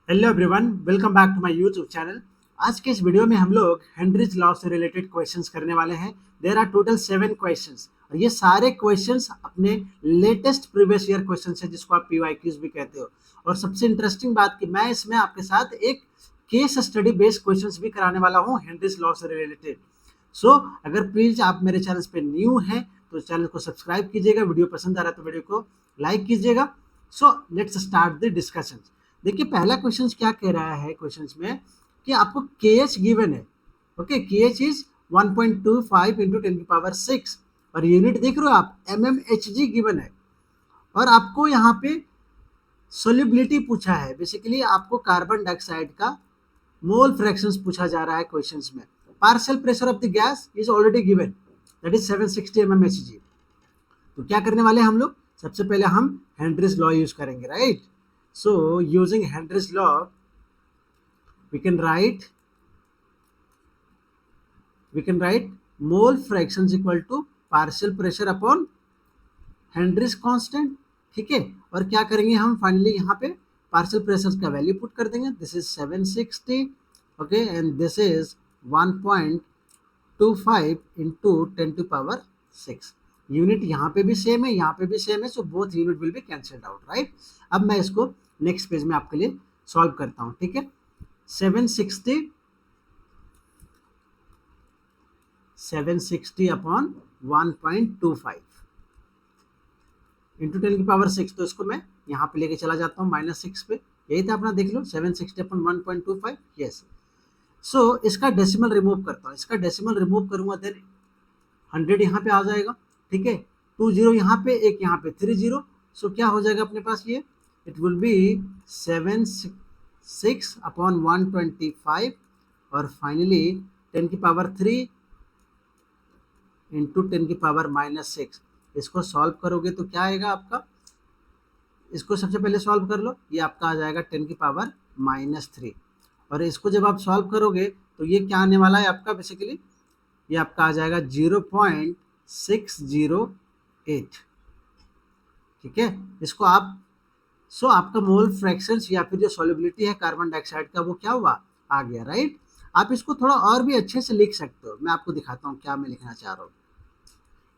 Hello everyone, welcome back to my YouTube channel. आज के इस वीडियो में हम लोग हेनरीज लॉ से रिलेटेड क्वेश्चंस करने वाले हैं। देयर आर टोटल 7 क्वेश्चंस और ये सारे क्वेश्चंस अपने लेटेस्ट प्रीवियस ईयर क्वेश्चंस है, जिसको आप पीवाईक्यूज भी कहते हो। और सबसे इंटरेस्टिंग बात कि मैं इसमें आपके साथ एक केस स्टडी बेस्ड क्वेश्चंस भी कराने वाला हूँ हेनरीज लॉ से रिलेटेड। सो अगर प्लीज आप मेरे चैनल पे न्यू हैं तो चैनल को सब्सक्राइब कीजिएगा, वीडियो पसंद आ रहा है तो वीडियो को लाइक कीजिएगा। So let's start the discussion. देखिए पहला क्वेश्चन क्या कह रहा है क्वेश्चन में कि आपको के एच गिवन है। ओके, के एच इज 1.25 इंटू 10⁶ और यूनिट देख रहे हो आप mmHg गिवन है। और आपको यहाँ पे सोल्यूबिलिटी पूछा है, बेसिकली आपको कार्बन डाइऑक्साइड का मोल फ्रैक्शंस पूछा जा रहा है क्वेश्चंस में। Partial pressure of the gas is already given, that is 760 mmHg। तो क्या करने वाले हैं हम लोग, सबसे पहले हम हेनरीज लॉ यूज करेंगे, right. So using Henry's law, we can write mole fractions equal to partial pressure upon Henry's constant। ठीक है, और क्या करेंगे हम फाइनली यहाँ पे पार्शियल प्रेशर का वैल्यू पुट कर देंगे। This is 760, okay, and this is 1.25 into 10⁶। Unit यहाँ पे भी सेम है, यहाँ पे भी सेम है, so both unit will be cancelled out, right. अब मैं इसको नेक्स्ट पेज में आपके लिए सॉल्व करता हूँ, ठीक है। 760 अपॉन 1.25 इंटू 10⁶, तो इसको मैं यहाँ पे लेके चला जाता हूँ -6 पे। यही था अपना, देख लो 760 अपॉन 1.25, यस। सो इसका डेसिमल रिमूव करता हूँ, इसका डेसिमल रिमूव करूंगा देन 100 यहाँ पे आ जाएगा, ठीक है। 2 0 यहाँ पे, एक यहाँ पे 3 0, सो क्या हो जाएगा अपने पास, ये इट विल बी 7/6 अपॉन 125 और फाइनली 10⁻³ इंटू 10⁻⁻6। इसको सॉल्व करोगे तो क्या आएगा आपका, इसको सबसे पहले सॉल्व कर लो, ये आपका आ जाएगा 10⁻³ और इसको जब आप सॉल्व करोगे तो ये क्या आने वाला है आपका, बेसिकली ये आपका आ जाएगा 0.608, ठीक है। इसको आप आपका मोल फ्रैक्शंस या फिर जो सॉल्युबिलिटी है कार्बन डाइऑक्साइड का वो क्या हुआ, आ गया, राइट। आप इसको थोड़ा और भी अच्छे से लिख सकते हो, मैं आपको दिखाता हूँ क्या मैं लिखना चाह रहा हूँ।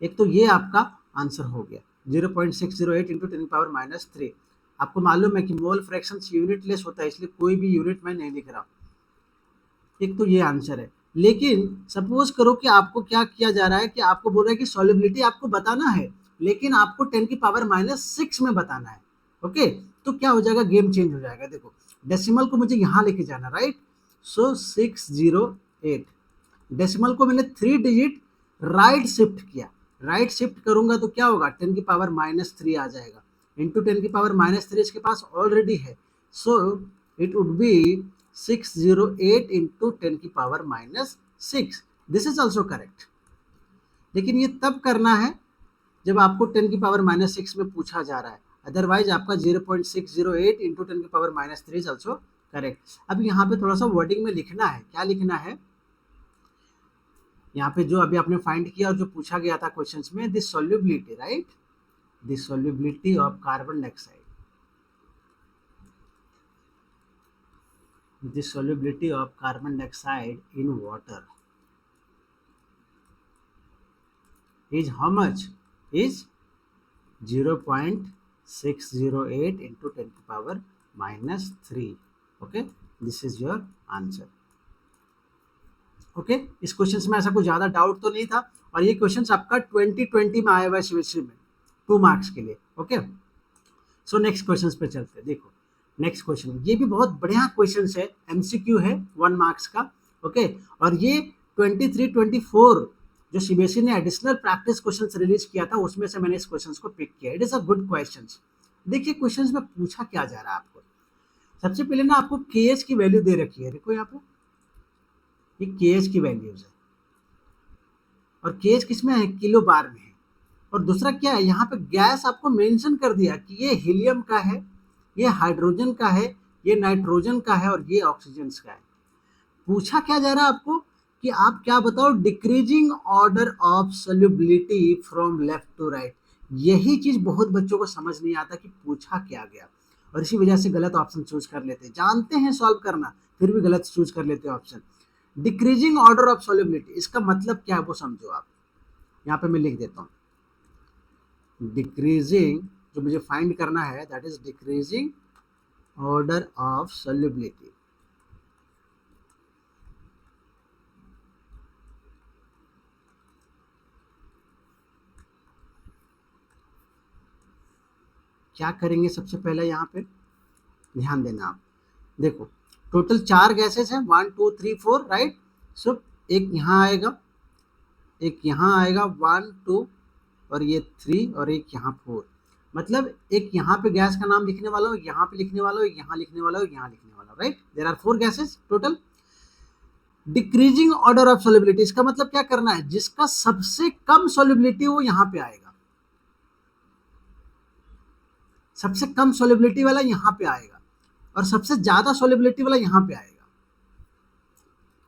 एक तो ये आपका आंसर हो गया 0.608 इंटू 10⁻³ आपको मालूम है कि मोल फ्रैक्शंस यूनिट लेस होता है, इसलिए कोई भी यूनिट में नहीं लिख रहा। एक तो ये आंसर है। लेकिन सपोज करो कि आपको क्या किया जा रहा है कि आपको बोल रहा है कि सॉल्युबिलिटी आपको बताना है, लेकिन आपको 10⁻⁻6 में बताना है, ओके। तो क्या हो जाएगा, गेम चेंज हो जाएगा। देखो डेसिमल को मुझे यहाँ लेके जाना, राइट। सो 608 डेसिमल को मैंने 3 डिजिट राइट शिफ्ट किया, राइट शिफ्ट करूंगा तो क्या होगा, 10⁻³ आ जाएगा इंटू 10⁻³ इसके पास ऑलरेडी है, so it would B 608 into 10⁻⁻6। This is also correct. लेकिन ये तब करना है जब आपको 10⁻⁻6 में पूछा जा रहा है, अदरवाइज आपका 0.608 इंटू 10⁻³ इज ऑल्सो करेक्ट। अब यहाँ पे थोड़ा सा वर्डिंग में लिखना है, क्या लिखना है यहाँ पे, जो अभी आपने फाइंड किया और जो पूछा गया था क्वेश्चंस में, this solubility, right, this solubility of carbon dioxide, the solubility of carbon dioxide in water is how much, is 0.608 into 10⁻⁻3, okay, this is your answer, okay। इस क्वेश्चन में ऐसा कुछ ज्यादा डाउट तो नहीं था और ये क्वेश्चन आपका 2020 में आया हुआ है सीबीएसई में 2 मार्क्स के लिए, ओके। सो नेक्स्ट क्वेश्चन पे चलते हैं। देखो नेक्स्ट क्वेश्चन, ये भी बहुत बढ़िया क्वेश्चन है, एमसीक्यू है 1 मार्क्स का, ओके। और ये 23-24 जो सीबीएसई ने एडिशनल प्रैक्टिस क्वेश्चंस रिलीज किया था, उसमें से मैंने इस क्वेश्चन को पिक किया। It is a good question. देखिए क्वेश्चन में पूछा क्या जा रहा है आपको, सबसे पहले ना आपको केएच की वैल्यू दे रखी है, देखो यहाँ पे ये केएच की वैल्यूज है और केएच किसमें है, किलो बार में है। और दूसरा क्या है, यहाँ पे गैस आपको मेंशन कर दिया कि ये हीलियम का है, ये हाइड्रोजन का है, ये नाइट्रोजन का है और ये ऑक्सीजन का है। पूछा क्या जा रहा है आपको कि आप क्या बताओ, decreasing order of solubility from left to right. यही चीज बहुत बच्चों को समझ नहीं आता कि पूछा क्या गया। और इसी वजह से गलत ऑप्शन चूज कर लेते हैं, जानते हैं सॉल्व करना फिर भी गलत चूज कर लेते हैं option. Decreasing order of solubility, इसका मतलब क्या है वो समझो आप। यहाँ पे मैं लिख देता हूँ डिक्रीजिंग, जो मुझे फाइंड करना है that is decreasing order of solubility. क्या करेंगे सबसे पहले, यहाँ पे ध्यान देना आप। देखो टोटल 4 गैसेस हैं, 1 2 3 4 राइट। सो एक यहाँ आएगा, एक यहाँ आएगा 1 2 और ये 3 और एक यहाँ 4। मतलब एक यहाँ पे गैस का नाम लिखने वाला हूँ, यहाँ पे लिखने वाला हूँ, यहाँ लिखने वाला हूँ, यहाँ लिखने वाला हूँ, right. There are 4 gases total. Decreasing order of solubility, इसका मतलब क्या करना है, जिसका सबसे कम सॉल्युबिलिटी वो यहाँ पे आएगा, सबसे कम सॉल्युबिलिटी वाला यहाँ पे आएगा और सबसे ज्यादा सॉल्युबिलिटी वाला यहाँ पे आएगा।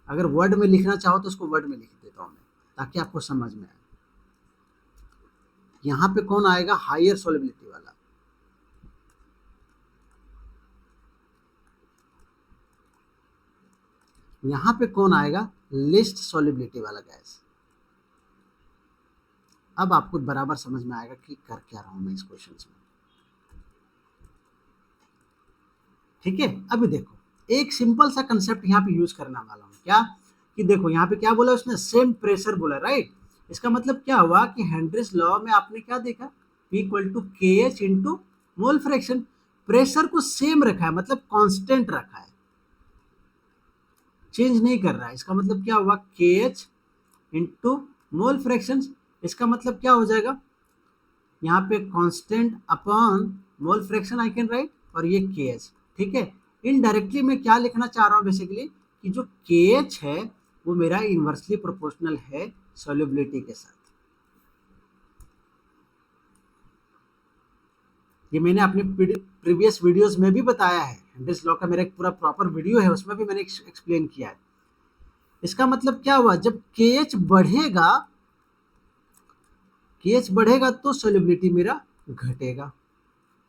अगर वर्ड में लिखना चाहो तो उसको वर्ड में लिख देता हूं मैं ताकि आपको समझ में आए। यहाँ पे कौन आएगा, हायर सॉल्युबिलिटी वाला। यहाँ पे कौन आएगा, लिस्ट सॉल्युबिलिटी वाला गैस। अब आपको बराबर समझ में आएगा कि कर क्या रहा हूं मैं इस क्वेश्चन में, ठीक है। अभी देखो एक सिंपल सा कंसेप्ट यहाँ पे यूज करने वाला हूँ, क्या कि देखो यहाँ पे क्या बोला उसने, सेम प्रेशर बोला, राइट। इसका मतलब क्या हुआ कि हेनरीज लॉ में आपने क्या देखा, P इक्वल टू के H into mole fraction. Pressure को सेम रखा है, मतलब कांस्टेंट रखा है, चेंज नहीं कर रहा है। इसका मतलब क्या हुआ, के एच इंटू मोल फ्रैक्शन। इसका मतलब क्या हो जाएगा, यहाँ पे constant upon mole fraction I can write, और ये के एच, ठीक है। इनडायरेक्टली मैं क्या लिखना चाह रहा हूँ बेसिकली, कि जो के एच है वो मेरा इनवर्सली प्रोपोर्शनल है सॉल्युबिलिटी के साथ। ये मैंने अपने प्रीवियस वीडियोस में भी बताया है, हेनरीज लॉ का मेरा एक पूरा प्रॉपर वीडियो है, उसमें भी मैंने एक्सप्लेन किया है। इसका मतलब क्या हुआ, जब के एच बढ़ेगा, के एच बढ़ेगा तो सॉल्युबिलिटी मेरा घटेगा,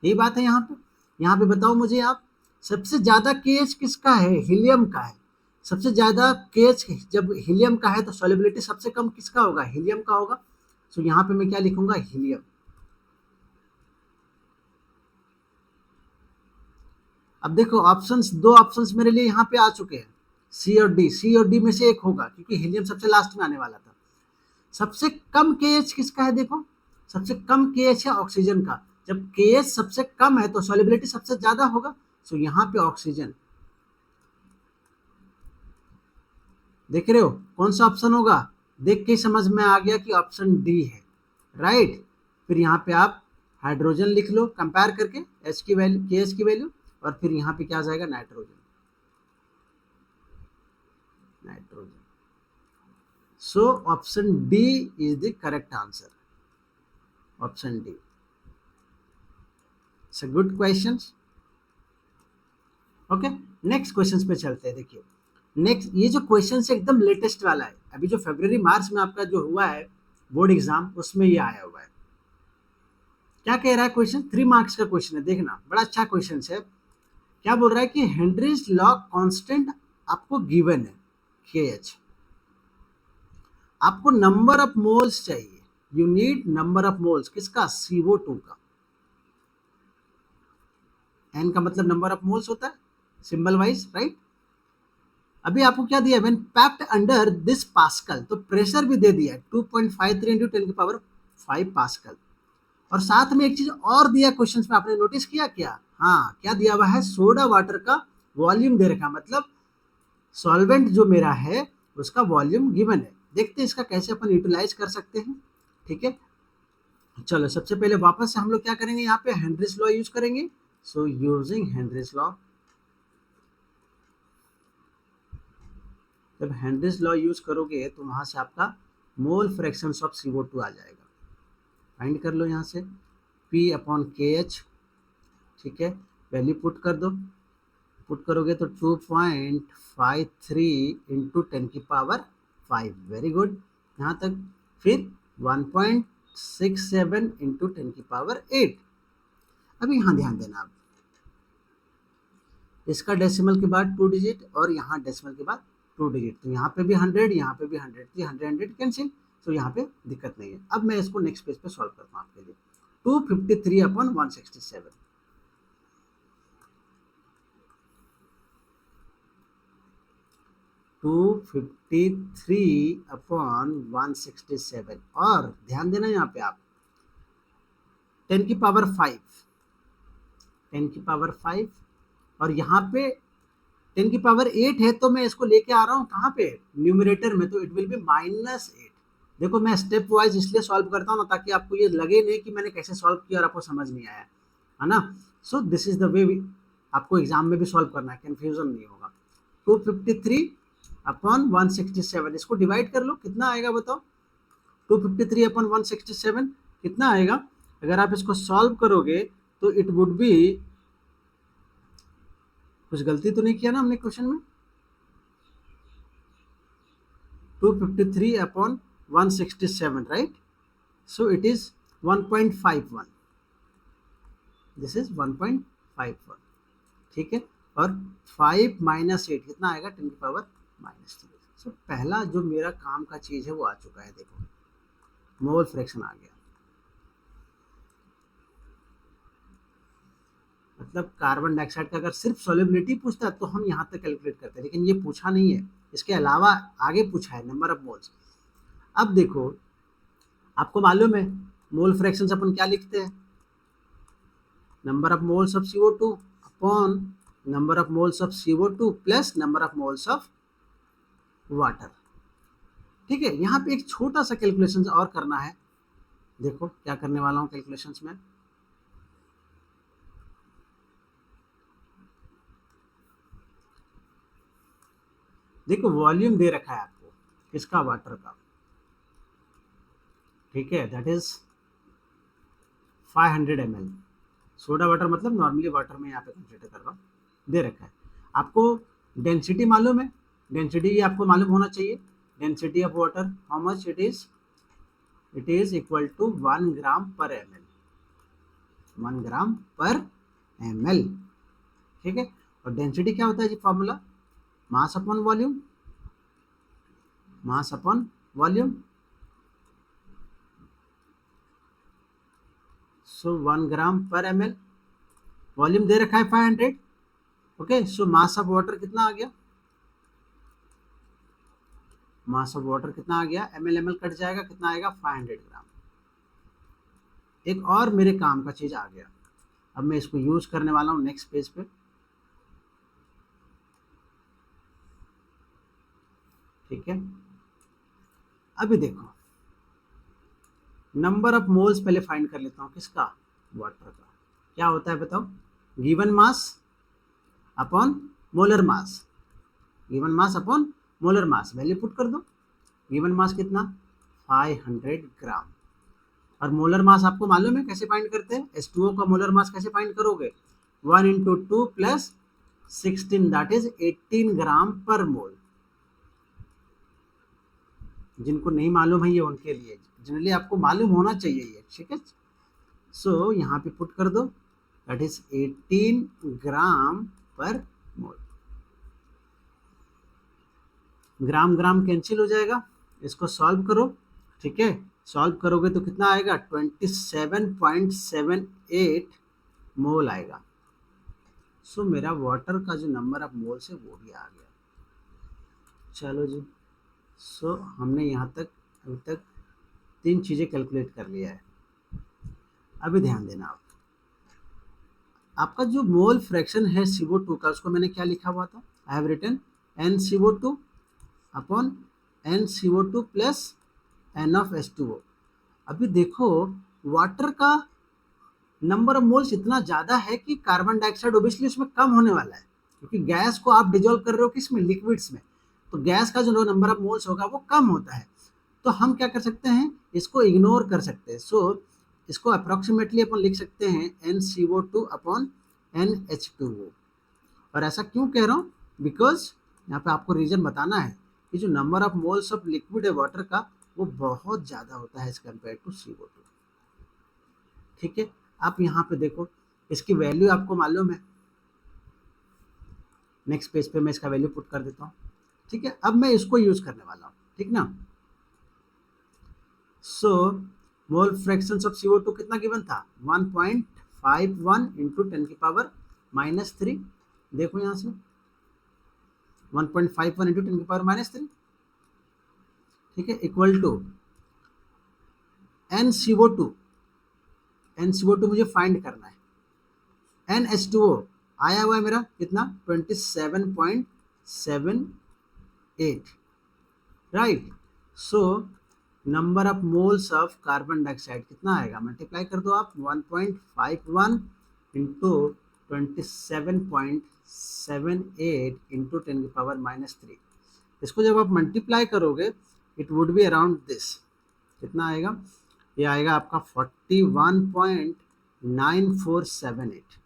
यही बात है यहाँ पे। यहाँ पे बताओ मुझे आप, सबसे ज्यादा केएच किसका है, हीलियम का है। सबसे ज्यादा केएच जब हीलियम का है तो सॉल्युबिलिटी सबसे कम किसका होगा, हीलियम का होगा। सो यहाँ पे मैं क्या लिखूंगा, हीलियम। अब देखो ऑप्शंस, दो ऑप्शंस मेरे लिए यहाँ पे आ चुके हैं, सी और डी। सी और डी में से एक होगा क्योंकि हीलियम सबसे लास्ट में आने वाला था। सबसे कम केएच किसका है, देखो सबसे कम केएच है ऑक्सीजन का। जब केएच सबसे कम है तो सॉल्युबिलिटी सबसे ज्यादा होगा। सो यहाँ पे ऑक्सीजन, देख रहे हो कौन सा ऑप्शन होगा, देख के समझ में आ गया कि ऑप्शन डी है, राइट। फिर यहाँ पे आप हाइड्रोजन लिख लो कंपेयर करके, एच की वैल्यू, के एच की वैल्यू, और फिर यहाँ पे क्या आ जाएगा, nitrogen, nitrogen. So option D is the correct answer, option D. It's a good question. Okay, next question पे चलते हैं। देखिए नेक्स्ट, ये जो क्वेश्चन है एकदम लेटेस्ट वाला है, अभी जो फरवरी मार्च में आपका जो हुआ है बोर्ड एग्जाम, उसमें ये आया हुआ है। क्या कह रहा है क्वेश्चन, 3 मार्क्स का क्वेश्चन है, देखना बड़ा अच्छा क्वेश्चन है। क्या बोल रहा है कि हेनरीज लॉ कांस्टेंट आपको गिवन है के एच, आपको नंबर ऑफ मोल्स चाहिए, you need number of moles किसका, CO2 का। एन का मतलब नंबर ऑफ मोल्स होता है सिंबल वाइज, राइट। अभी आपको क्या दिया, when packed under this pascal, तो प्रेशर भी दे दिया 2.53 इंटू 10 की पावर 5 पास्कल। और साथ में एक चीज और दिया क्वेश्चन में, आपने नोटिस किया क्या, हाँ क्या दिया हुआ है, सोडा वाटर का वॉल्यूम दे रखा, मतलब सॉल्वेंट जो मेरा है उसका वॉल्यूम गिवन है। देखते हैं इसका कैसे अपन यूटिलाइज कर सकते हैं, ठीक है। चलो सबसे पहले वापस से हम लोग क्या करेंगे, यहाँ पे हेनरीज लॉ यूज करेंगे। सो यूजिंग हेनरीज लॉ, जब हेनरीज लॉ यूज करोगे तो वहां से आपका मोल फ्रैक्शन ऑफ CO2 आ जाएगा, फाइंड कर लो यहाँ से, P अपॉन के एच, ठीक है। वैल्यू पुट कर दो, पुट करोगे तो 2.53 इंटू 10 की पावर 5, वेरी गुड यहाँ तक। फिर 1.67 इंटू 10 की पावर 8। अभी यहाँ ध्यान देना आप, इसका डेसिमल के बाद 2 डिजिट और यहाँ डेसिमल के बाद 2 डिजिट, तो यहाँ पे भी 100, यहाँ पे भी 100, तो 100 कैंसिल, तो यहाँ पे दिक्कत नहीं है। अब मैं इसको नेक्स्ट पेज पे सॉल्व करता हूँ आपके लिए। 253 अपॉन 167, 253 अपॉन 167, और ध्यान देना यहाँ पे आप 10 की पावर 5, 10 की पावर 5, और यहाँ पे 10 की पावर 8 है, तो मैं इसको लेके आ रहा हूँ कहाँ पे, न्यूमरेटर में, तो इट विल बी -8। देखो मैं स्टेप वाइज इसलिए सॉल्व करता हूँ ना, ताकि आपको ये लगे नहीं कि मैंने कैसे सॉल्व किया और आपको समझ नहीं आया, है ना। So this is the way आपको एग्जाम में भी सॉल्व करना है, कंफ्यूजन नहीं होगा। 253 अपॉन 167, इसको डिवाइड कर लो, कितना आएगा बताओ। 253 अपॉन 167 कितना आएगा, अगर आप इसको सॉल्व करोगे तो इट वुड बी, कुछ गलती तो नहीं किया ना हमने क्वेश्चन में, 253 upon 167, right. So it is 1.51, this is 1.51, ठीक है। और 5 माइनस 8 कितना आएगा, 10 की पावर -3। सो पहला जो मेरा काम का चीज है वो आ चुका है, देखो मोल फ्रैक्शन आ गया। मतलब कार्बन डाइऑक्साइड का अगर सिर्फ सॉल्युबिलिटी पूछता है तो हम यहाँ तक कैलकुलेट करते हैं, लेकिन ये पूछा नहीं है, इसके अलावा आगे पूछा है नंबर ऑफ मोल्स। अब देखो आपको मालूम है मोल फ्रैक्शन अपन क्या लिखते हैं, number of moles of CO2 upon number of moles of CO2 plus number of moles of water, ठीक है। यहाँ पे एक छोटा सा कैलकुलेशन और करना है, देखो क्या करने वाला हूँ कैलकुलेशंस में। देखो वॉल्यूम दे रखा है आपको किसका, वाटर का, ठीक है, that is 500 ml। Soda water मतलब नॉर्मली वाटर में यहाँ पे कंसिडर कर रहा हूँ, दे रखा है आपको। डेंसिटी मालूम है, डेंसिटी आपको मालूम होना चाहिए, density of water how much it is equal to 1 gram per ml, 1 gram per ml, ठीक है। और डेंसिटी क्या होता है जी, formula mass upon volume, mass upon volume. So 1 gram per ml, volume दे रखा है 500, okay. So mass of water कितना आ गया, मास ऑफ वाटर कितना आ गया, ml कट जाएगा, कितना आएगा 500 ग्राम। एक और मेरे काम का चीज आ गया, अब मैं इसको यूज करने वाला हूँ नेक्स्ट पेज पे, ठीक है। अभी देखो नंबर ऑफ मोल्स पहले फाइंड कर लेता हूँ, किसका, वाटर का। क्या होता है बताओ, given mass upon molar mass, given mass upon molar mass, value put कर दो। गिवन मास कितना, 500 ग्राम, और मोलर मास आपको मालूम है कैसे फाइंड करते हैं, H2O का मोलर मास कैसे फाइंड करोगे, 1 इंटू 2 प्लस 16, दैट इज 18 ग्राम पर मोल। जिनको नहीं मालूम है ये उनके लिए, जनरली आपको मालूम होना चाहिए ये, ठीक है। सो यहाँ पे पुट कर दो, दैट इज 18 ग्राम पर मोल। ग्राम ग्राम कैंसिल हो जाएगा, इसको सॉल्व करो, ठीक है। सॉल्व करोगे तो कितना आएगा, 27.78 मोल आएगा। सो मेरा वाटर का जो नंबर ऑफ मोल्स है वो भी आ गया। चलो जी, सो हमने यहाँ तक अभी तक 3 चीज़ें कैलकुलेट कर लिया है। अभी ध्यान देना आप, आपका जो मोल फ्रैक्शन है CO2 का, उसको मैंने क्या लिखा हुआ था, I have written NCO2 upon NCO2 plus N of H2O। अभी देखो वाटर का नंबर ऑफ मोल्स इतना ज़्यादा है कि कार्बन डाइऑक्साइड ओबियसली उसमें कम होने वाला है, क्योंकि गैस को आप डिजोल्व कर रहे हो किसमें, लिक्विड्स में, तो गैस का जो नंबर ऑफ मोल्स होगा वो कम होता है। तो हम क्या कर सकते हैं, इसको इग्नोर कर सकते हैं। सो इसको अप्रोक्सीमेटली अपन लिख सकते हैं NCO2 अपॉन NH2O। और ऐसा क्यों कह रहा हूँ, बिकॉज यहाँ पे आपको रीजन बताना है कि जो number of moles of liquid है वाटर का वो बहुत ज़्यादा होता है एज कम्पेयर टू CO2, ठीक है। आप यहाँ पे देखो इसकी वैल्यू आपको मालूम है, नेक्स्ट पेज पे मैं इसका वैल्यू पुट कर देता हूँ, ठीक है। अब मैं इसको यूज करने वाला हूँ, ठीक ना। सो मोल फ्रैक्शंस ऑफ CO2 कितना गिवन था, 1.51 इंटू 10⁻³ देखो यहाँ से 1.51 इंटू 10⁻³, ठीक है, इक्वल टू NCO2 मुझे फाइंड करना है। NH2O आया हुआ है मेरा कितना 27.78, right. So number of moles of carbon dioxide कितना आएगा, मल्टीप्लाई कर दो आप 1.51 इंटू 27.78 इंटू 10⁻³ इसको जब आप मल्टीप्लाई करोगे it would be around this, कितना आएगा, ये आएगा आपका 41.9478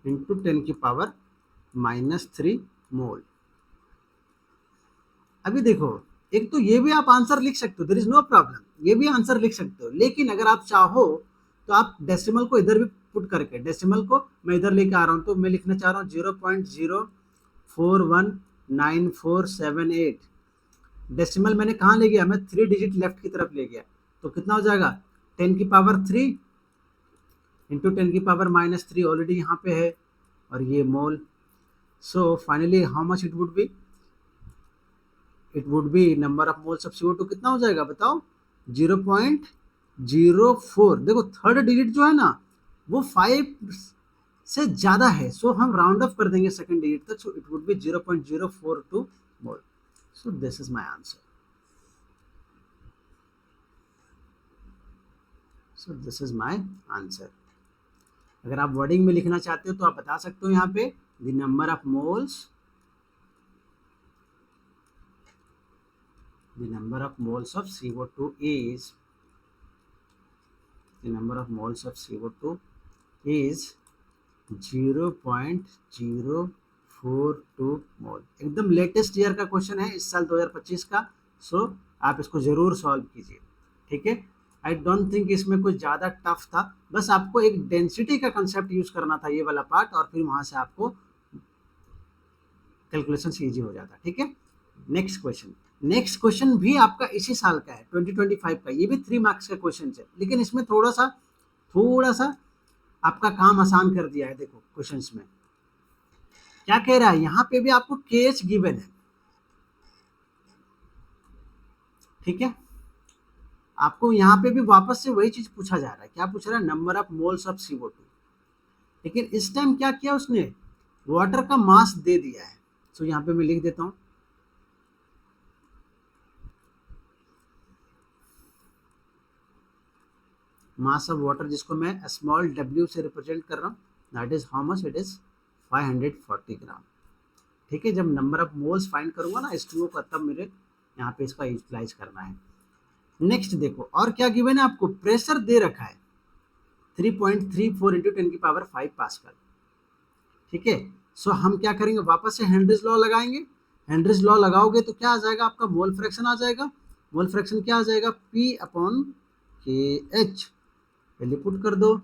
इंटू 10⁻³ मोल। अभी देखो, एक तो ये भी आप आंसर लिख सकते हो, देयर इज नो प्रॉब्लम, ये भी आंसर लिख सकते हो, लेकिन अगर आप चाहो तो आप डेसिमल को इधर भी पुट करके, डेसिमल को मैं इधर लेके आ रहा हूँ, तो मैं लिखना चाह रहा हूँ 0.041947 डेसिमल मैंने कहाँ ले गया, मैं 3 डिजिट लेफ्ट की तरफ ले गया, तो कितना हो जाएगा 10⁻³ इंटू 10⁻³ ऑलरेडी यहाँ पे है, और ये mole. So finally how much it would be number of moles of CO2 कितना हो जाएगा बताओ, 0.04। देखो थर्ड डिजिट जो है ना वो 5 से ज्यादा है, सो हम राउंड ऑफ कर देंगे सेकंड डिजिट तक, so it would B 0.042 mole. So this is my answer, so this is my answer. अगर आप वर्डिंग में लिखना चाहते हो तो आप बता सकते हो यहाँ पे the number of moles of CO2 is 0.042 मोल। एकदम लेटेस्ट ईयर का क्वेश्चन है, इस साल 2025 का, सो आप इसको जरूर सॉल्व कीजिए, ठीक है। आई डोंट थिंक इसमें कुछ ज़्यादा टफ था, बस आपको एक डेंसिटी का कंसेप्ट यूज करना था, ये वाला पार्ट, और फिर वहां से आपको कैलकुलेशन ईजी हो जाता, ठीक है। नेक्स्ट क्वेश्चन भी आपका इसी साल का है 2025 का, ये भी 3 मार्क्स का क्वेश्चन है, लेकिन इसमें थोड़ा सा आपका काम आसान कर दिया है। देखो क्वेश्चंस में क्या कह रहा है, यहाँ पे भी आपको KH गिवन है, ठीक है। आपको यहाँ पे भी वापस से वही चीज पूछा जा रहा है, क्या पूछ रहा है, number of moles of CO2, लेकिन इस टाइम क्या किया उसने, वाटर का मास दे दिया है। तो यहाँ पे मैं लिख देता हूँ मास ऑफ वाटर, जिसको मैं स्मॉल w से रिप्रेजेंट कर रहा हूँ, that is how much, it is 540 ग्राम, ठीक है। जब नंबर ऑफ मोल्स फाइंड करूंगा ना H2O का, तब मेरे यहाँ पे इसका यूटिलाइज करना है। नेक्स्ट देखो और क्या गिवन है आपको, प्रेशर दे रखा है 3.34 इंटू 10⁵ पास्कल, ठीक है। सो हम क्या करेंगे, वापस से हेनरीज लॉ लगाएंगे। हेनरीज लॉ लगाओगे तो क्या आ जाएगा, आपका मोल फ्रैक्शन आ जाएगा। मोल फ्रैक्शन क्या आ जाएगा, P/KH, पहले पुट कर दो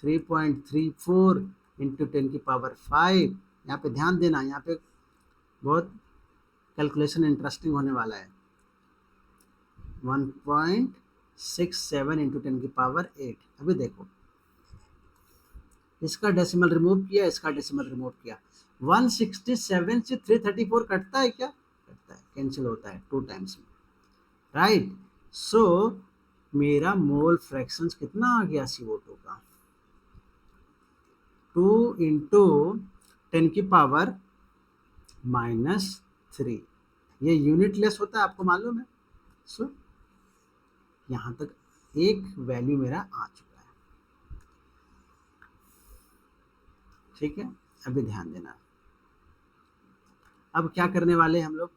3.34 इंटू 10⁵। यहाँ पे ध्यान देना, यहाँ पे बहुत कैलकुलेशन इंटरेस्टिंग होने वाला है। 1.67 इंटू 10⁸। अभी देखो इसका डेसिमल रिमूव किया, इसका डेसिमल रिमूव किया, 167 से 334 कटता है क्या, कटता है, कैंसिल होता है 2 टाइम्स में, राइट। सो मेरा मोल फ्रैक्शन कितना आ गया CO2 का, 2 इंटू 10⁻³ ये यूनिट लेस होता है, आपको मालूम है। सो यहाँ तक एक वैल्यू मेरा आ चुका है, ठीक है। अभी ध्यान देना, अब क्या करने वाले हैं हम लोग,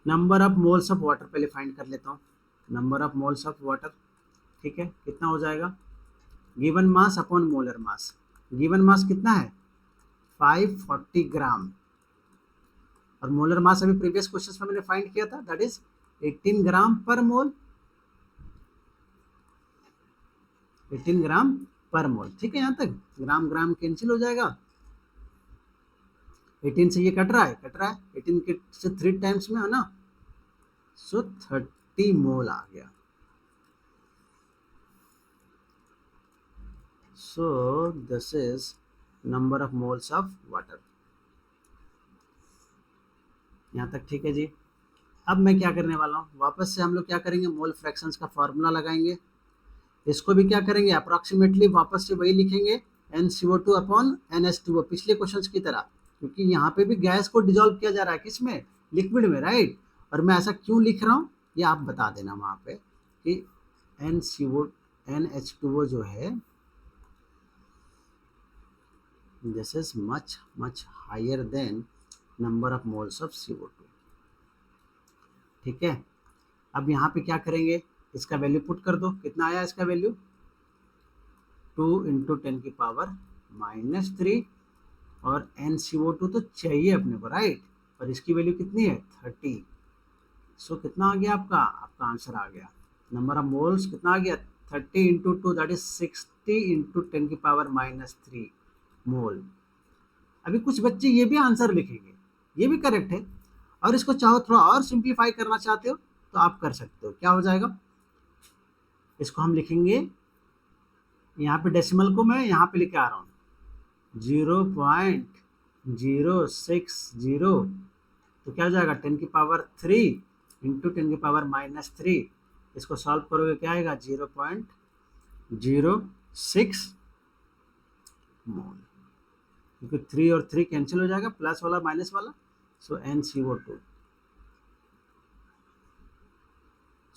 number of moles of water पहले फाइंड कर लेता हूँ। Number of moles of water, ठीक है, कितना हो जाएगा, given mass upon molar mass. Given mass कितना है 540 ग्राम, और मोलर मास अभी प्रीवियस क्वेश्चन में मैंने फाइंड किया था, दैट इज 18 ग्राम पर मोल, 18 ग्राम पर मोल। ठीक है, यहाँ तक ग्राम ग्राम कैंसिल हो जाएगा, 18 से ये कट रहा है 18 के से 3 टाइम्स में है ना, सो 30 मोल आ गया। So this is number of moles of water. यहाँ तक ठीक है जी। अब मैं क्या करने वाला हूँ, वापस से हम लोग क्या करेंगे, मोल फ्रैक्शंस का फॉर्मूला लगाएंगे। इसको भी क्या करेंगे, अप्रोक्सीमेटली वापस से वही लिखेंगे, NCO2 अपॉन NH2O, पिछले क्वेश्चन की तरह, क्योंकि यहाँ पे भी गैस को डिजोल्व किया जा रहा है किसमें, लिक्विड में, राइट। और मैं ऐसा क्यों लिख रहा हूँ ये आप बता देना वहाँ पे कि NH2O जो है this is much much higher than number of moles of CO2। ठीक है, अब यहाँ पे क्या करेंगे, इसका वैल्यू पुट कर दो, कितना आया इसका वैल्यू, 2 इंटू 10 की पावर -3, और NCO2 तो चाहिए अपने को, राइट, और इसकी वैल्यू कितनी है 30। सो कितना आ गया आपका, आपका आंसर आ गया, नंबर ऑफ मोल्स कितना आ गया, 30 इंटू 2 दैट इज 60 इंटू 10 की पावर -3 मोल। अभी कुछ बच्चे ये भी आंसर लिखेंगे, ये भी करेक्ट है, और इसको चाहो थोड़ा और सिंप्लीफाई करना चाहते हो तो आप कर सकते हो। क्या हो जाएगा, इसको हम लिखेंगे, यहाँ पे डेसिमल को मैं यहाँ पे लेके आ रहा हूँ 0.060, तो क्या हो जाएगा 10 की पावर 3 इंटू 10 की पावर -3, इसको सॉल्व करोगे क्या आएगा 0.06 मोल, क्योंकि 3 और 3 कैंसिल हो जाएगा, प्लस वाला माइनस वाला, सो NCO2।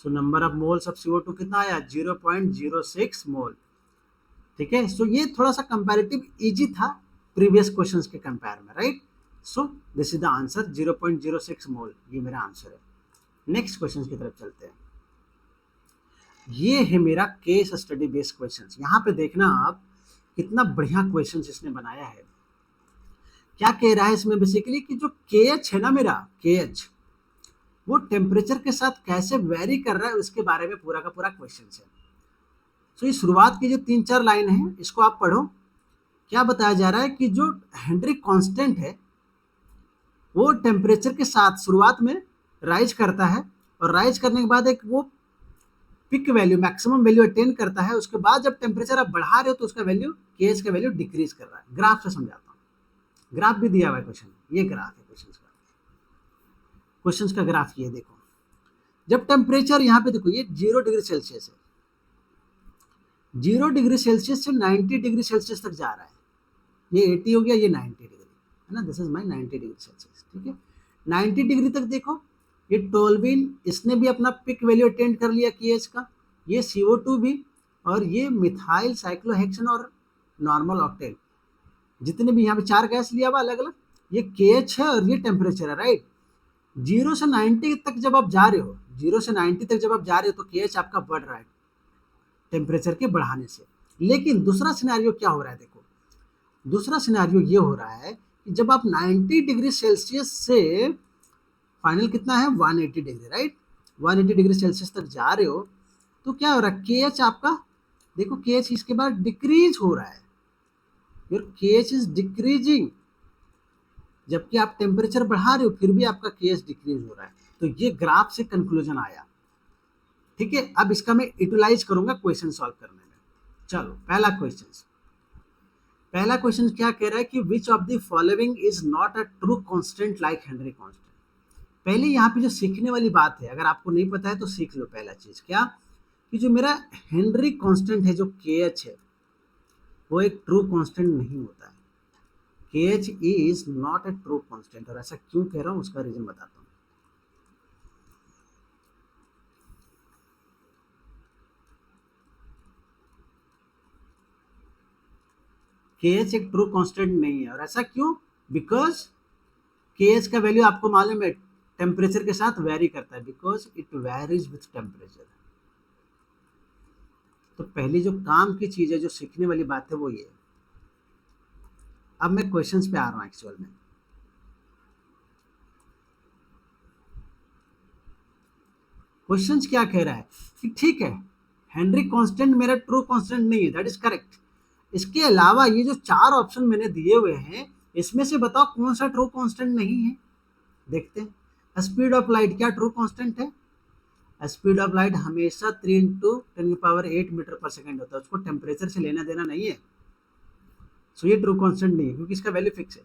So number of moles of CO2 कितना आया 0.06 मोल। ठीक है, सो ये थोड़ा सा कंपैरेटिव इजी था प्रीवियस क्वेश्चंस के कंपेयर में, right. So this is the answer 0.06 मोल, ये मेरा आंसर है। नेक्स्ट क्वेश्चन की तरफ चलते हैं। ये है मेरा केस स्टडी बेस्ड क्वेश्चंस। यहाँ पे देखना आप कितना बढ़िया क्वेश्चंस इसने बनाया है। क्या कह रहा है इसमें बेसिकली कि जो KH है ना मेरा KH, वो टेम्परेचर के साथ कैसे वेरी कर रहा है उसके बारे में पूरा का पूरा क्वेश्चन है। तो ये शुरुआत की जो 3-4 लाइन है इसको आप पढ़ो। क्या बताया जा रहा है कि जो हेनरी कांस्टेंट है वो टेम्परेचर के साथ शुरुआत में राइज करता है, और राइज करने के बाद एक वो peak value maximum value attain करता है। उसके बाद जब टेम्परेचर आप बढ़ा रहे हो तो उसका वैल्यू KH का वैल्यू डिक्रीज कर रहा है। ग्राफ से समझाता हूँ, ग्राफ भी दिया हुआ है क्वेश्चन, ये ग्राफ है क्वेश्चन का ग्राफ, ये देखो जब टेम्परेचर यहाँ पे देखो ये 0 डिग्री सेल्सियस है, 0 डिग्री सेल्सियस से 90 डिग्री सेल्सियस तक जा रहा है, ये 80 हो गया, ये 90 डिग्री है ना, this is my 90 degree Celsius. ठीक है, 90 डिग्री तक देखो ये टोल्विन, इसने भी अपना पिक वैल्यू अटेंड कर लिया KH का, ये CO2 भी, और ये मिथाइल साइक्लोहेक्सेन और नॉर्मल ऑक्टेन, जितने भी यहाँ पे 4 गैस लिया हुआ अलग अलग, ये KH है और ये टेम्परेचर है, राइट। 0 से 90 तक जब आप जा रहे हो, 0 से 90 तक जब आप जा रहे हो तो KH आपका बढ़ रहा है टेम्परेचर के बढ़ाने से। लेकिन दूसरा सिनेरियो क्या हो रहा है, देखो दूसरा सिनेरियो ये हो रहा है कि जब आप 90 डिग्री सेल्सियस से फाइनल कितना है 180 डिग्री, राइट, 180 डिग्री सेल्सियस तक जा रहे हो तो क्या हो रहा है, KH आपका देखो KH इसके बाद डिक्रीज हो रहा है, योर KH इज डिक्रीजिंग, जबकि आप टेम्परेचर बढ़ा रहे हो फिर भी आपका KH डिक्रीज हो रहा है। तो ये ग्राफ से कंक्लूजन आया। ठीक है, अब इसका मैं यूटिलाइज करूंगा क्वेश्चन सॉल्व करने में। चलो पहला क्वेश्चन क्या कह रहा है कि which of the following is not a true constant like Henry constant. पहले यहाँ पे जो सीखने वाली बात है, अगर आपको नहीं पता है तो सीख लो। पहला चीज क्या कि जो मेरा हेनरी कांस्टेंट है जो KH है वो एक ट्रू कांस्टेंट नहीं होता है, KH is not a true constant. और ऐसा क्यों कह रहा हूं उसका रीजन बताता हूं। KH एक ट्रू कांस्टेंट नहीं है, और ऐसा क्यों, बिकॉज KH का वैल्यू आपको मालूम है टेम्परेचर के साथ वेरी करता है, because it varies with temperature. तो पहली जो काम की चीज है, जो सीखने वाली बात है वो ये है। अब मैं क्वेश्चंस पे आ रहा हूं एक्चुअल में। क्वेश्चंस क्या कह रहा है कि ठीक है हेनरी कांस्टेंट मेरा ट्रू कांस्टेंट नहीं है, दैट इज करेक्ट, इसके अलावा ये जो 4 ऑप्शन मैंने दिए हुए हैं, इसमें से बताओ कौन सा ट्रू कांस्टेंट नहीं है। देखते हैं। स्पीड ऑफ लाइट क्या ट्रू कांस्टेंट है? स्पीड ऑफ लाइट हमेशा 3 इंटू 10⁸ मीटर पर सेकेंड होता है, उसको टेम्परेचर से लेना देना नहीं है। सो ये ट्रू कांस्टेंट नहीं है क्योंकि इसका वैल्यू फिक्स है।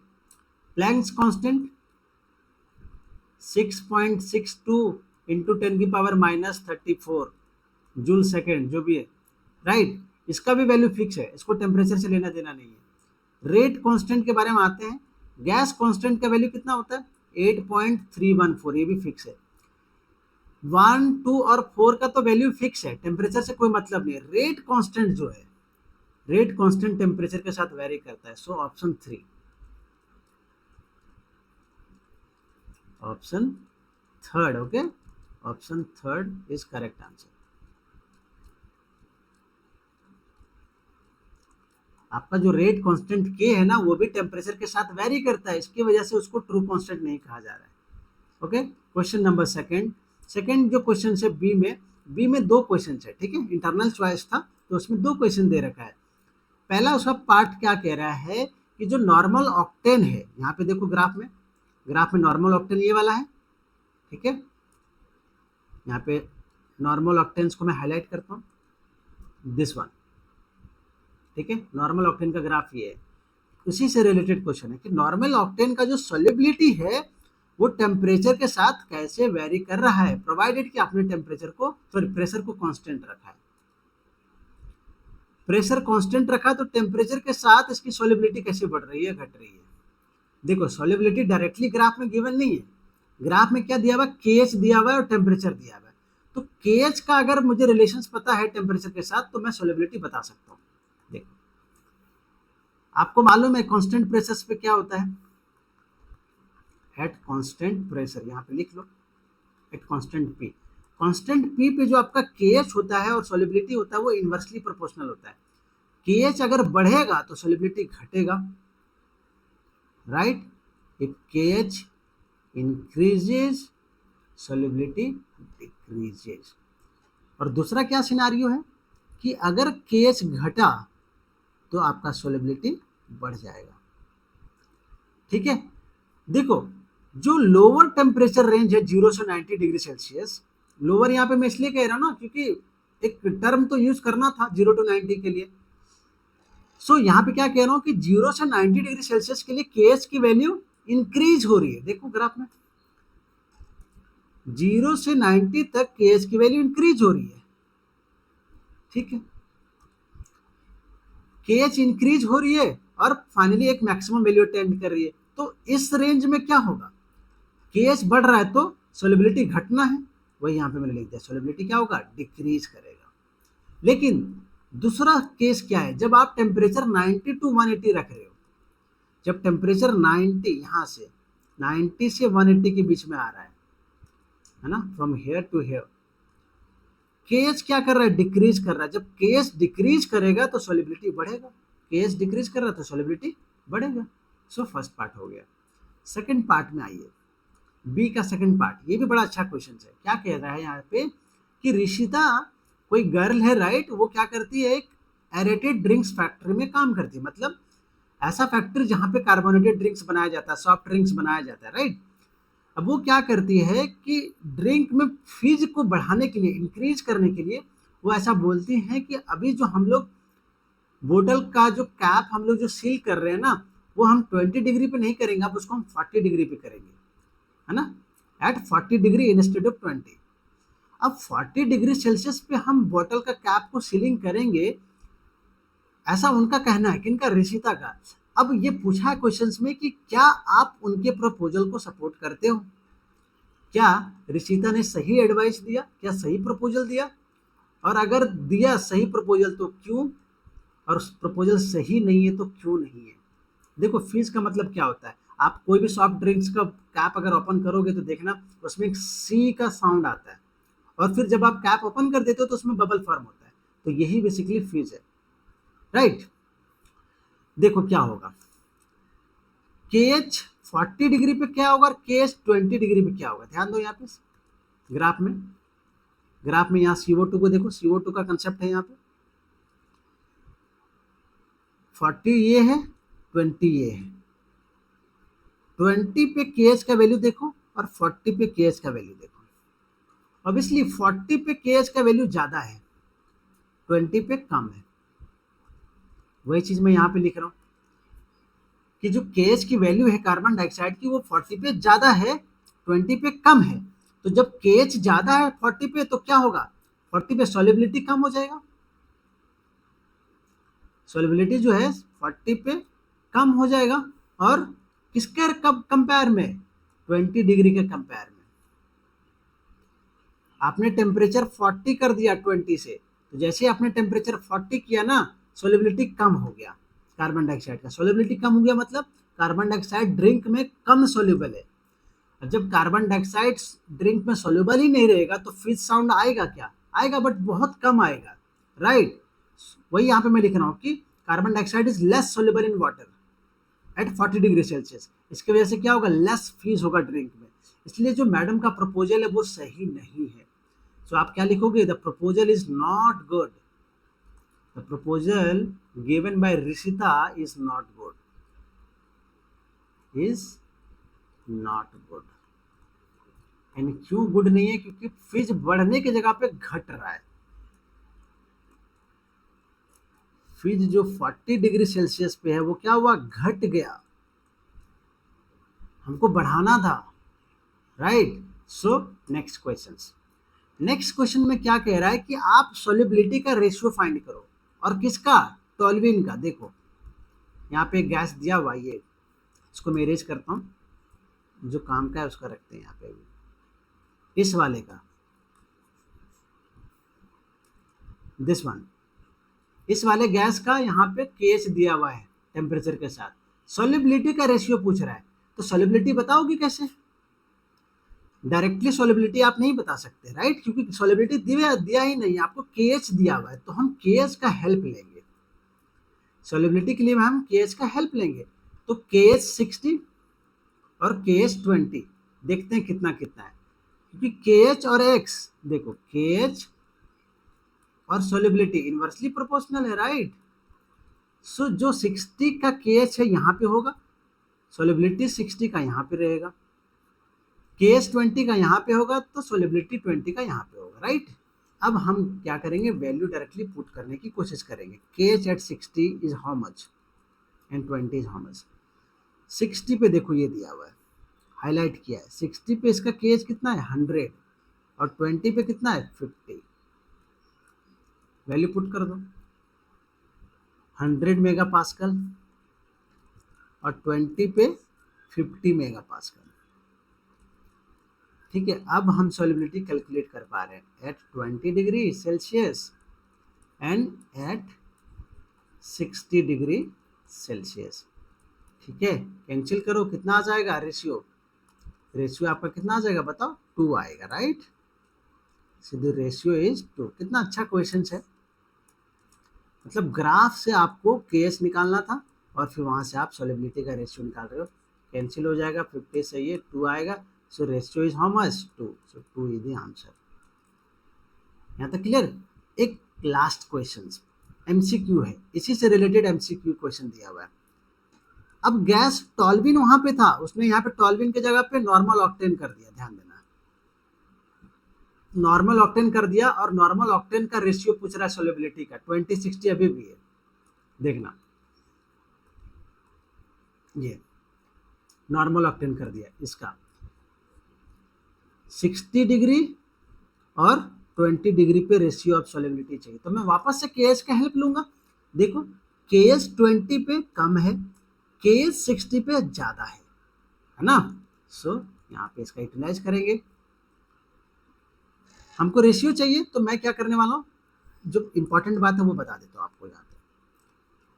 Planck's constant 6.62 into 10⁻34 joule second जो भी है, राइट, इसका भी वैल्यू फिक्स है, इसको टेम्परेचर से लेना देना नहीं है। रेट कांस्टेंट के बारे में आते हैं। गैस कांस्टेंट का वैल्यू कितना होता है? 8.314, ये भी फिक्स है। 1, 2 और 4 का तो वैल्यू फिक्स है, टेम्परेचर से कोई मतलब नहीं है। रेट कांस्टेंट जो है, रेट कांस्टेंट टेम्परेचर के साथ वेरी करता है। So option 3, option third, okay, option third is correct answer. आपका जो रेट कांस्टेंट के है ना, वो भी टेम्परेचर के साथ वेरी करता है, इसकी वजह से उसको ट्रू कांस्टेंट नहीं कहा जा रहा है। ओके, क्वेश्चन नंबर सेकंड जो क्वेश्चन है बी में 2 क्वेश्चन है, ठीक है, इंटरनल चॉइस था तो उसमें 2 क्वेश्चन दे रखा है। पहला उसका पार्ट क्या कह रहा है कि जो नॉर्मल ऑक्टेन है, यहाँ पे देखो ग्राफ में नॉर्मल ऑक्टेन ये वाला है, ठीक है, यहाँ पे नॉर्मल ऑक्टेन्स को मैं हाईलाइट करता हूँ, दिस वन, ठीक है, नॉर्मल ऑक्टेन का ग्राफ ये है। उसी से रिलेटेड क्वेश्चन है कि नॉर्मल ऑक्टेन का जो सॉल्युबिलिटी है वो टेम्परेचर के साथ कैसे वेरी कर रहा है, प्रोवाइडेड कि आपने प्रेशर को कांस्टेंट रखा है। प्रेशर कांस्टेंट रखा तो टेम्परेचर के साथ इसकी सॉल्युबिलिटी कैसे बढ़ रही है, घट रही है। देखो सॉल्युबिलिटी डायरेक्टली ग्राफ में गिवन नहीं है, ग्राफ में क्या दिया हुआ है, केएच दिया हुआ है और टेम्परेचर दिया हुआ है। तो केएच का अगर मुझे रिलेशन पता है टेम्परेचर के साथ तो मैं सॉल्युबिलिटी बता सकता हूँ। देखो आपको मालूम है कांस्टेंट प्रेशर पे क्या होता है, एट कांस्टेंट प्रेशर, यहाँ पे लिख लो, एट कांस्टेंट पी पे जो आपका केएच होता है और सॉल्युबिलिटी होता है वो इनवर्सली प्रोपोर्शनल होता है। केएच अगर बढ़ेगा तो सॉल्युबिलिटी घटेगा, right, if KH increases solubility decreases. और दूसरा क्या सिनारियो है कि अगर केएच घटा तो आपका सॉल्युबिलिटी बढ़ जाएगा, ठीक है। देखो जो लोअर टेम्परेचर रेंज है 0 से 90 डिग्री सेल्सियस, लोअर यहाँ पे मैं इसलिए कह रहा हूँ ना क्योंकि एक टर्म तो यूज करना था 0 to 90 के लिए। सो यहाँ पे क्या कह रहा हूँ कि 0 से 90 डिग्री सेल्सियस के लिए केएच की वैल्यू इंक्रीज हो रही है। देखो ग्राफ में 0 से 90 तक केएच की वैल्यू इंक्रीज हो रही है, ठीक है, केएच इंक्रीज हो रही है और फाइनली एक मैक्सिमम वैल्यू अटेंड कर रही है। तो इस रेंज में क्या होगा, केएच बढ़ रहा है तो सॉल्युबिलिटी घटना है, वही यहाँ पे मैंने लिख दिया, सॉल्युबिलिटी क्या होगा, डिक्रीज करेगा। लेकिन दूसरा केस क्या है, जब आप टेम्परेचर 90 to 180 रख रहे हो, जब टेम्परेचर 90 यहाँ से 90 से 180 के बीच में आ रहा है ना, from here to here, KH क्या कर रहा है, डिक्रीज कर रहा है। जब केएच डिक्रीज करेगा तो सॉल्युबिलिटी बढ़ेगा, केएच डिक्रीज कर रहा है तो सॉल्युबिलिटी बढ़ेगा। सो फर्स्ट पार्ट हो गया। सेकंड पार्ट में आइए, बी का सेकंड पार्ट, ये भी बड़ा अच्छा क्वेश्चन है। क्या कह रहा है यहाँ पे कि ऋषिता कोई गर्ल है, राइट, वो क्या करती है, एक एरेटेड ड्रिंक्स फैक्ट्री में काम करती है, मतलब ऐसा फैक्ट्री जहाँ पे कार्बोनेटेड ड्रिंक्स बनाया जाता है, सॉफ्ट ड्रिंक्स बनाया जाता है, राइट। अब वो क्या करती है कि ड्रिंक में फीज को बढ़ाने के लिए, इंक्रीज करने के लिए वो ऐसा बोलती हैं कि अभी जो हम लोग बोतल का जो कैप हम लोग जो सील कर रहे हैं ना, वो हम 20 डिग्री पे नहीं करेंगे, अब उसको हम 40 डिग्री पे करेंगे, है ना, एट 40 डिग्री इंस्टेड ऑफ 20। अब 40 डिग्री सेल्सियस पे हम बोतल का कैप को सीलिंग करेंगे, ऐसा उनका कहना है, किनका, ऋषिता का। अब ये पूछा है क्वेश्चंस में कि क्या आप उनके प्रपोजल को सपोर्ट करते हो, क्या ऋषिता ने सही एडवाइस दिया, क्या सही प्रपोजल दिया, और अगर दिया सही प्रपोजल तो क्यों, और प्रपोजल सही नहीं है तो क्यों नहीं है। देखो फीस का मतलब क्या होता है, आप कोई भी सॉफ्ट ड्रिंक्स का कैप अगर ओपन करोगे तो देखना उसमें एक सी का साउंड आता है, और फिर जब आप कैप ओपन कर देते हो तो उसमें बबल फॉर्म होता है, तो यही बेसिकली फीस है, राइट। देखो क्या होगा, केएच 40 डिग्री पे क्या होगा और केएच 20 डिग्री पे क्या होगा, ध्यान दो यहाँ पे ग्राफ में यहाँ CO2 को देखो, CO2 का कंसेप्ट है यहाँ पे, 40 ये है, 20 ये है। 20 पे KH का वैल्यू देखो और 40 पे KH का वैल्यू देखो। ऑब्वियसली 40 पे KH का वैल्यू ज्यादा है, 20 पे कम है। वही चीज मैं यहाँ पे लिख रहा हूँ कि जो KH की वैल्यू है कार्बन डाइऑक्साइड की वो 40 पे ज्यादा है, 20 पे कम है। तो जब KH ज्यादा है 40 पे तो क्या होगा, 40 पे सॉल्युबिलिटी कम हो जाएगा। सॉल्युबिलिटी जो है 40 पे कम हो जाएगा, और किसके कंपेयर में, 20 डिग्री के कंपेयर में। आपने टेम्परेचर 40 कर दिया 20 से, तो जैसे ही आपने टेम्परेचर 40 किया ना, सोलिबिलिटी कम हो गया। कार्बन डाइऑक्साइड का सोलिबिलिटी कम हो गया, मतलब कार्बन डाइऑक्साइड ड्रिंक में कम सोल्यूबल है। और जब कार्बन डाइऑक्साइड ड्रिंक में सोल्यूबल ही नहीं रहेगा तो फिश साउंड आएगा क्या, आएगा बट बहुत कम आएगा, राइट। वही यहाँ पे मैं लिख रहा हूँ कि carbon dioxide is less soluble in water at 40 degree Celsius. इसकी वजह से क्या होगा, लेस फीस होगा ड्रिंक में। इसलिए जो मैडम का प्रपोजल है वो सही नहीं है। तो आप क्या लिखोगे, the proposal is not good, the proposal given by Rishita is not good, is not good. And क्यों गुड नहीं है, क्योंकि फिज बढ़ने की जगह पे घट रहा है। फिज जो 40 डिग्री सेल्सियस पे है वो क्या हुआ, घट गया, हमको बढ़ाना था, right. So next question, next question में क्या कह रहा है कि आप सोल्युबिलिटी का रेशियो फाइंड करो, और किसका, टोल्यूइन का। देखो यहाँ पे गैस दिया हुआ, ये इसको मैं इरेज करता हूँ, जो काम का है उसका रखते हैं यहाँ पे, इस वाले का, दिस वन, इस वाले गैस का यहाँ पे केएच दिया हुआ है टेम्परेचर के साथ। सोल्युबिलिटी का रेशियो पूछ रहा है, तो सोल्युबिलिटी बताओगे कैसे, डायरेक्टली सोल्युबिलिटी आप नहीं बता सकते, राइट, क्योंकि सोल्युबिलिटी दिया ही नहीं, आपको केएच दिया हुआ है, तो हम केएच का हेल्प लेंगे। सोल्युबिलिटी के लिए हम केएच का हेल्प लेंगे। तो केएच 60 और केएच 20, देखते हैं कितना कितना है, क्योंकि केएच और एक्स, देखो केएच और सोल्युबिलिटी इनवर्सली प्रोपोर्शनल है, राइट। सो जो 60 का केएच है यहाँ पे होगा, सोल्युबिलिटी 60 का यहाँ पे रहेगा, केएच 20 का यहाँ पे होगा, तो सोल्युबिलिटी 20 का यहाँ पे होगा, राइट। अब हम क्या करेंगे, वैल्यू डायरेक्टली पुट करने की कोशिश करेंगे। KH at 60 is how much and 20 is how much. 60 पे देखो ये दिया हुआ है, हाईलाइट किया है, 60 पे इसका केएच कितना है, 100, और 20 पे कितना है, 50। वैल्यू पुट कर दो, 100 मेगा पास्कल और 20 पे 50 मेगा पास्कल। ठीक है, अब हम सोल्युबिलिटी कैलकुलेट कर पा रहे हैं at 20 degree Celsius and at 60 degree Celsius. ठीक है, कैंसिल करो, कितना आ जाएगा रेशियो, रेशियो आपका कितना आ जाएगा बताओ, 2 आएगा, राइट। सीधे रेशियो इज 2। कितना अच्छा क्वेश्चन है, मतलब ग्राफ से आपको केएस निकालना था और फिर वहां से आप सोल्युबिलिटी का रेशियो निकाल रहे हो। कैंसिल हो जाएगा, 50 से ये 2 आएगा, so ratio is how much, 2, so 2 is the answer. यहाँ तक क्लियर। एक लास्ट क्वेश्चन एमसीक्यू है, इसी से रिलेटेड एमसीक्यू क्वेश्चन दिया हुआ है। अब गैस टॉल्विन वहां पे था, उसने यहाँ पे टॉल्विन की जगह पे नॉर्मल ऑक्टेन कर दिया, ध्यान देना, नॉर्मल ऑक्टेन कर दिया, और नॉर्मल ऑक्टेन का रेशियो पूछ रहा है सोल्युबिलिटी का, 20-60 अभी भी है, देखना, ये नॉर्मल ऑक्टेन कर दिया, इसका 60 डिग्री और 20 डिग्री पे रेशियो ऑफ सोल्युबिलिटी चाहिए, तो मैं वापस से केएस का हेल्प लूंगा। देखो केएस 20 पे कम है, केएस 60 पे ज्यादा है ना। सो यहाँ पे इसका यूटिलाइज करेंगे, हमको रेशियो चाहिए, तो मैं क्या करने वाला हूँ, जो इंपॉर्टेंट बात है वो बता देता हूँ आपको। यहाँ पे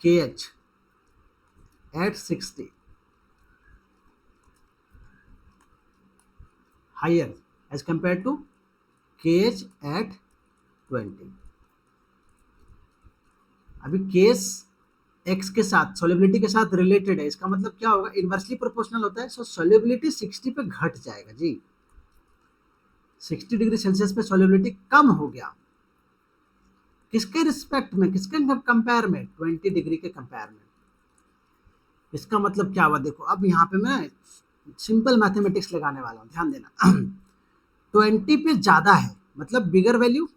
KH at 60 higher as compare to KH at 20। अभी केस एक्स के साथ सोल्युबिलिटी के साथ रिलेटेड है, इसका मतलब क्या होगा, इनवर्सली प्रोपोर्शनल होता है, सो सोल्युबिलिटी 60 पे घट जाएगा जी, 60 डिग्री सेल्सियस पे सोल्युबिलिटी कम हो गया, किसके रिस्पेक्ट में, किसके कंपेयर में, 20 डिग्री के कंपेयर में। इसका मतलब क्या हुआ, देखो अब यहाँ पे मैं सिंपल मैथमेटिक्स लगाने वाला हूँ, ध्यान देना। 20 पे ज्यादा है मतलब बिगर वैल्यू,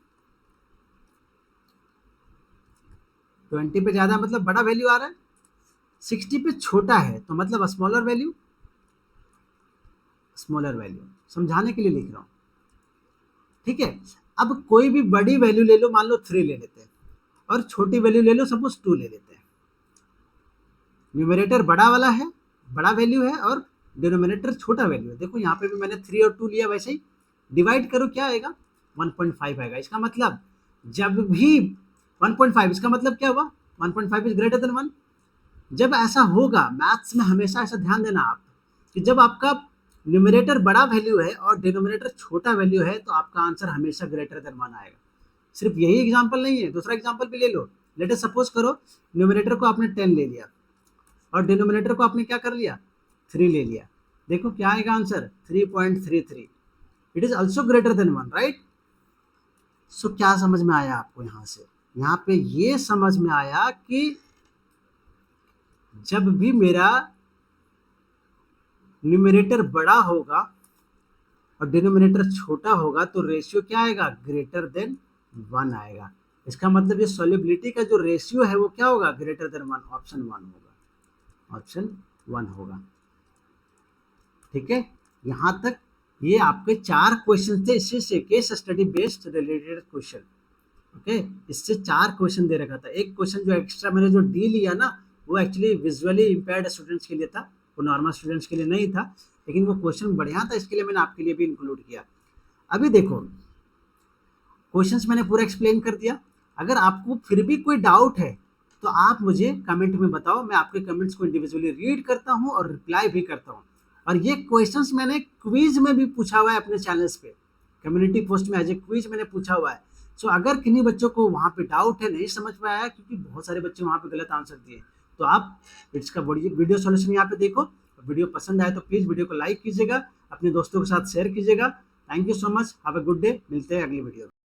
20 पे ज्यादा मतलब बड़ा वैल्यू आ रहा है, 60 पे छोटा है तो मतलब स्मॉलर वैल्यू, स्मॉलर वैल्यू, समझाने के लिए लिख रहा हूँ, ठीक है। अब कोई भी बड़ी वैल्यू ले लो, मान लो 3 ले लेते हैं, और छोटी वैल्यू ले लो सपोज 2 ले लेते हैं। न्यूमरेटर बड़ा वाला है, बड़ा वैल्यू है, और डिनोमिनेटर छोटा वैल्यू है। देखो यहाँ पे भी मैंने 3 और 2 लिया, वैसे ही डिवाइड करो क्या आएगा, 1.5 आएगा। इसका मतलब जब भी 1.5, इसका मतलब क्या हुआ, 1.5 इज ग्रेटर देन 1। जब ऐसा होगा, मैथ्स में हमेशा ऐसा ध्यान देना आप, कि जब आपका न्यूमरेटर बड़ा वैल्यू है और डिनोमिनेटर छोटा वैल्यू है तो आपका आंसर हमेशा ग्रेटर देन 1 आएगा। सिर्फ यही एग्जांपल नहीं है, दूसरा एग्जांपल भी ले लो। लेट अस सपोज करो न्यूमरेटर को आपने 10 ले लिया और डिनोमिनेटर को आपने क्या कर लिया, 3 ले लिया। देखो क्या आएगा answer, 3.33। It is also greater than 1, right. So क्या समझ में आया आपको यहाँ से, यहाँ पे ये समझ में आया कि जब भी मेरा न्यूमरेटर बड़ा होगा और डिनोमिनेटर छोटा होगा तो रेशियो क्या आएगा, ग्रेटर देन 1 आएगा। इसका मतलब ये सॉल्युबिलिटी का जो रेशियो है वो क्या होगा, ग्रेटर देन 1, ऑप्शन 1 होगा, ऑप्शन 1 होगा, ठीक है। यहां तक ये आपके 4 क्वेश्चन थे, इसी से case study based related question, okay. इससे 4 क्वेश्चन दे रखा था। एक क्वेश्चन जो एक्स्ट्रा मैंने जो डी लिया ना, वो एक्चुअली विजुअली इम्पेयर्ड स्टूडेंट्स के लिए था, वो नॉर्मल स्टूडेंट्स के लिए नहीं था, लेकिन वो क्वेश्चन बढ़िया था, इसके लिए मैंने आपके लिए भी इंक्लूड किया। अभी देखो क्वेश्चंस मैंने पूरा एक्सप्लेन कर दिया। अगर आपको फिर भी कोई डाउट है तो आप मुझे कमेंट में बताओ, मैं आपके कमेंट्स को इंडिविजुअली रीड करता हूँ और रिप्लाई भी करता हूँ। और ये क्वेश्चंस मैंने क्विज में भी पूछा हुआ है अपने चैनल्स पे, कम्युनिटी पोस्ट में एज ए क्विज मैंने पूछा हुआ है। सो अगर किन्हीं बच्चों को वहाँ पे डाउट है, नहीं समझ में आया, क्योंकि बहुत सारे बच्चे वहाँ पे गलत आंसर दिए, तो आप इसका वीडियो सॉल्यूशन यहाँ पे देखो। वीडियो पसंद आए तो प्लीज़ वीडियो को लाइक कीजिएगा, अपने दोस्तों के साथ शेयर कीजिएगा। Thank you so much, have a good day, मिलते हैं अगली वीडियो में।